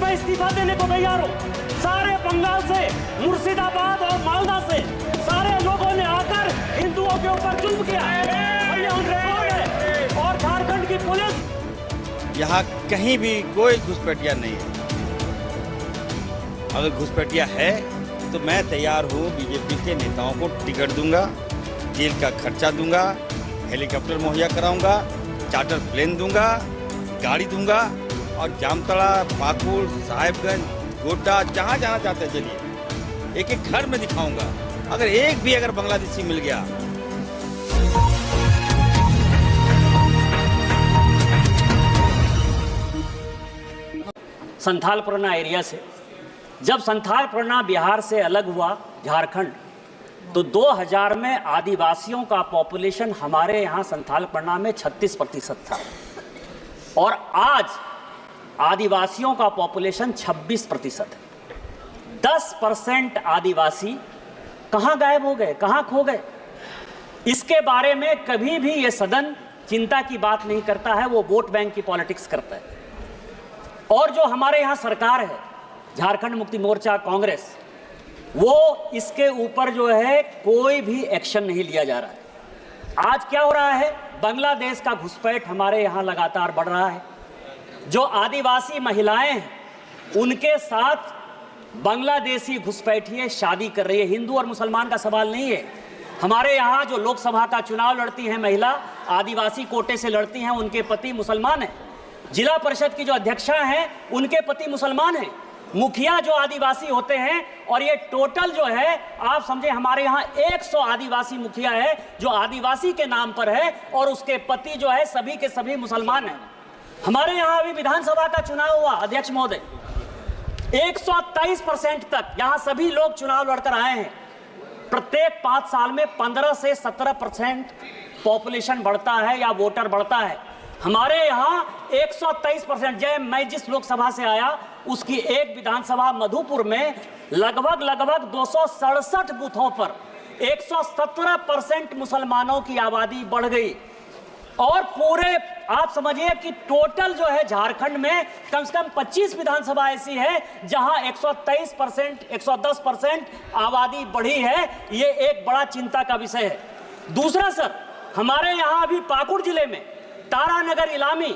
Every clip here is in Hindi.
मैं इस्तीफा देने को तैयार हूँ। सारे बंगाल से, मुर्शिदाबाद और मालदा से सारे लोगों ने आकर हिंदुओं के ऊपर जुल्म किया और ये ऑन रिकॉर्ड है। और झारखंड की पुलिस, यहाँ कहीं भी कोई घुसपैठिया नहीं है। अगर घुसपैठिया है तो मैं तैयार हूँ, बीजेपी के नेताओं को टिकट दूंगा, जेल का खर्चा दूंगा, हेलीकॉप्टर मुहैया कराऊंगा, चार्टर प्लेन दूंगा, गाड़ी दूंगा और जामताड़ा, पाकुड़, साहिबगंज, गोड्डा, जहाँ जाना चाहते हैं चलिए, एक एक घर में दिखाऊंगा। अगर एक भी अगर बांग्लादेशी मिल गया, संथाल परगना एरिया से, जब संथाल परगना बिहार से अलग हुआ झारखंड, तो 2000 में आदिवासियों का पॉपुलेशन हमारे यहाँ संथाल परगना में 36% था और आज आदिवासियों का पॉपुलेशन 26% है। 10% आदिवासी कहाँ गायब हो गए, कहाँ खो गए? इसके बारे में कभी भी ये सदन चिंता की बात नहीं करता है, वो वोट बैंक की पॉलिटिक्स करता है। और जो हमारे यहाँ सरकार है, झारखंड मुक्ति मोर्चा, कांग्रेस, वो इसके ऊपर जो है कोई भी एक्शन नहीं लिया जा रहा है। आज क्या हो रहा है? बांग्लादेश का घुसपैठ हमारे यहाँ लगातार बढ़ रहा है। जो आदिवासी महिलाएं हैं, उनके साथ बांग्लादेशी घुसपैठिए शादी कर रही है। हिंदू और मुसलमान का सवाल नहीं है। हमारे यहाँ जो लोकसभा का चुनाव लड़ती हैं महिला, आदिवासी कोटे से लड़ती हैं, उनके पति मुसलमान हैं। जिला परिषद की जो अध्यक्षा हैं, उनके पति मुसलमान हैं। मुखिया जो आदिवासी होते हैं, और ये टोटल जो है आप समझे हमारे यहाँ 100 आदिवासी मुखिया है जो आदिवासी के नाम पर है और उसके पति जो है सभी के सभी मुसलमान हैं। हमारे यहाँ अभी विधानसभा का चुनाव हुआ, अध्यक्ष महोदय, 123% तक यहाँ सभी लोग चुनाव लड़कर आए हैं। प्रत्येक 5 साल में 15 से 17% पॉपुलेशन बढ़ता है या वोटर बढ़ता है। हमारे यहाँ 123%, जय मैं जिस लोकसभा से आया उसकी एक विधानसभा मधुपुर में लगभग 267 बूथों पर 117% मुसलमानों की आबादी बढ़ गई। और पूरे आप समझिए कि टोटल जो है झारखंड में कम से कम 25 विधानसभा ऐसी है जहां 123%, 110% आबादी बढ़ी है। ये एक बड़ा चिंता का विषय है। दूसरा सर, हमारे यहाँ अभी पाकुड़ जिले में तारानगर, इलामी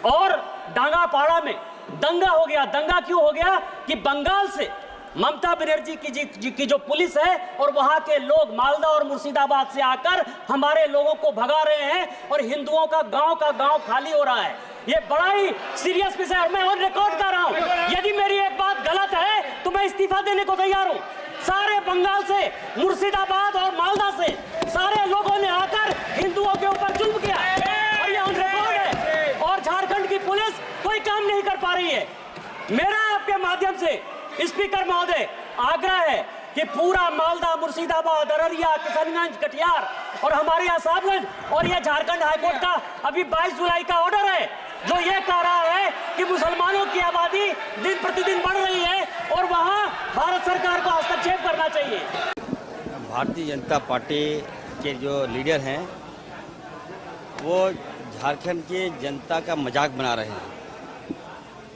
और डांगापाड़ा में दंगा हो गया। दंगा क्यों हो गया कि बंगाल से ममता बनर्जी की जो पुलिस है और वहां के लोग मालदा और मुर्शिदाबाद से आकर हमारे लोगों को भगा रहे हैं और हिंदुओं का गांव खाली हो रहा है। ये बड़ा ही सीरियस विषय है। मैं ऑन रिकॉर्ड कर रहा हूं, यदि मेरी एक बात गलत है तो मैं इस्तीफा देने को तैयार हूं। सारे बंगाल से, मुर्शिदाबाद और मालदा से सारे लोगों ने आकर हिंदुओं के ऊपर जुल्म किया और ये ऑन रिकॉर्ड है। और झारखंड की पुलिस कोई काम नहीं कर पा रही है। मेरा आपके माध्यम से स्पीकर महोदय आग्रह है कि पूरा मालदा, मुर्शिदाबाद, अररिया, किशनगंज, कटिहार और हमारे यहाँ साहबगंज और यह झारखंड हाईकोर्ट का अभी 22 जुलाई का ऑर्डर है जो ये कह रहा है कि मुसलमानों की आबादी दिन प्रतिदिन बढ़ रही है और वहाँ भारत सरकार को हस्तक्षेप करना चाहिए। भारतीय जनता पार्टी के जो लीडर हैं वो झारखंड के जनता का मजाक बना रहे हैं।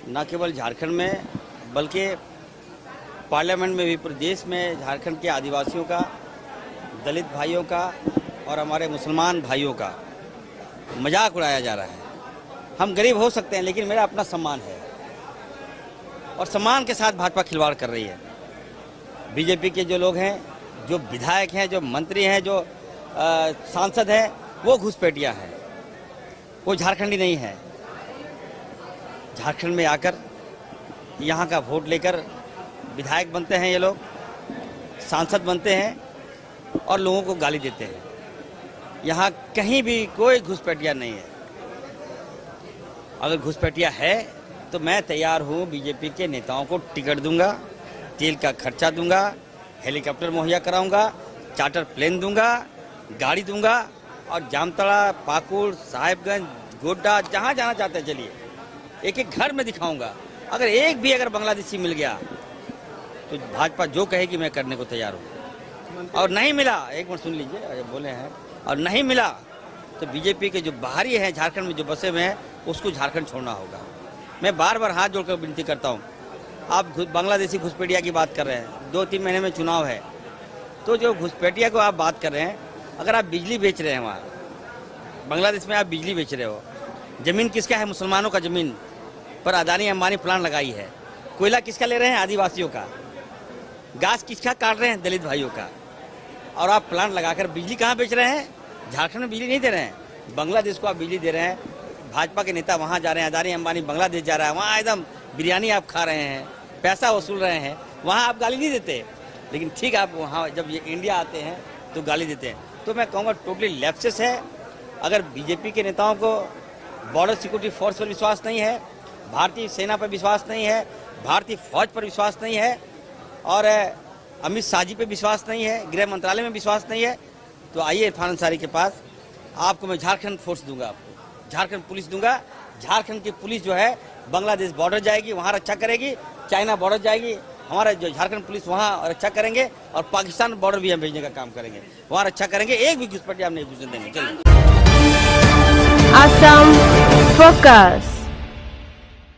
न केवल झारखंड में बल्कि पार्लियामेंट में भी, प्रदेश में झारखंड के आदिवासियों का, दलित भाइयों का और हमारे मुसलमान भाइयों का मजाक उड़ाया जा रहा है। हम गरीब हो सकते हैं लेकिन मेरा अपना सम्मान है और सम्मान के साथ भाजपा खिलवाड़ कर रही है। बीजेपी के जो लोग हैं, जो विधायक हैं, जो मंत्री हैं, जो सांसद हैं, वो घुसपैठिया हैं, वो झारखंडी नहीं है। झारखंड में आकर यहाँ का वोट लेकर विधायक बनते हैं, ये लोग सांसद बनते हैं और लोगों को गाली देते हैं। यहाँ कहीं भी कोई घुसपैठिया नहीं है। अगर घुसपैठिया है तो मैं तैयार हूँ, बीजेपी के नेताओं को टिकट दूंगा, जेल का खर्चा दूंगा, हेलीकॉप्टर मुहैया कराऊंगा, चार्टर प्लेन दूंगा, गाड़ी दूंगा और जामताड़ा, पाकुड़, साहिबगंज, गोड्डा, जहाँ जाना चाहते हैं चलिए, एक एक घर में दिखाऊंगा। अगर एक भी अगर बांग्लादेशी मिल गया तो भाजपा जो कहेगी मैं करने को तैयार हूँ। और नहीं मिला, एक मिनट सुन लीजिए, बोले हैं, और नहीं मिला तो बीजेपी के जो बाहरी हैं झारखंड में जो बसे हुए हैं उसको झारखंड छोड़ना होगा। मैं बार बार हाथ जोड़कर विनती करता हूँ, आप बांग्लादेशी घुसपैठिया की बात कर रहे हैं, 2-3 महीने में चुनाव है, तो जो घुसपैठिया को आप बात कर रहे हैं, अगर आप बिजली बेच रहे हैं वहाँ बांग्लादेश में, आप बिजली बेच रहे हो, जमीन किसका है? मुसलमानों का जमीन पर अदानी अंबानी प्लांट लगाई है। कोयला किसका ले रहे हैं? आदिवासियों का। गैस किसका काट रहे हैं? दलित भाइयों का। और आप प्लांट लगाकर बिजली कहाँ बेच रहे हैं? झारखंड में बिजली नहीं दे रहे हैं, बांग्लादेश को आप बिजली दे रहे हैं। भाजपा के नेता वहाँ जा रहे हैं, अदानी अंबानी बांग्लादेश जा रहा है, वहाँ एकदम बिरयानी आप खा रहे हैं, पैसा वसूल रहे हैं, वहाँ आप गाली नहीं देते, लेकिन ठीक आप वहाँ जब ये इंडिया आते हैं तो गाली देते हैं। तो मैं कहूँगा टोटली लेफ्टिस्ट है। अगर बीजेपी के नेताओं को बॉर्डर सिक्योरिटी फोर्स पर विश्वास नहीं है, भारतीय सेना पर विश्वास नहीं है, भारतीय फौज पर विश्वास नहीं है, और अमित शाह जी पे विश्वास नहीं है, गृह मंत्रालय में विश्वास नहीं है, तो आइए इरफान अंसारी के पास, आपको मैं झारखंड फोर्स दूंगा, आपको झारखंड पुलिस दूंगा। झारखंड की पुलिस जो है बांग्लादेश बॉर्डर जाएगी, वहाँ रक्षा करेगी, चाइना बॉर्डर जाएगी, हमारा जो झारखंड पुलिस वहाँ रक्षा करेंगे, और पाकिस्तान बॉर्डर भी हम भेजने का काम करेंगे, वहाँ रक्षा करेंगे। एक भी घुसपैठिया हम नहीं घुसने देंगे। चलिए Assam Focus.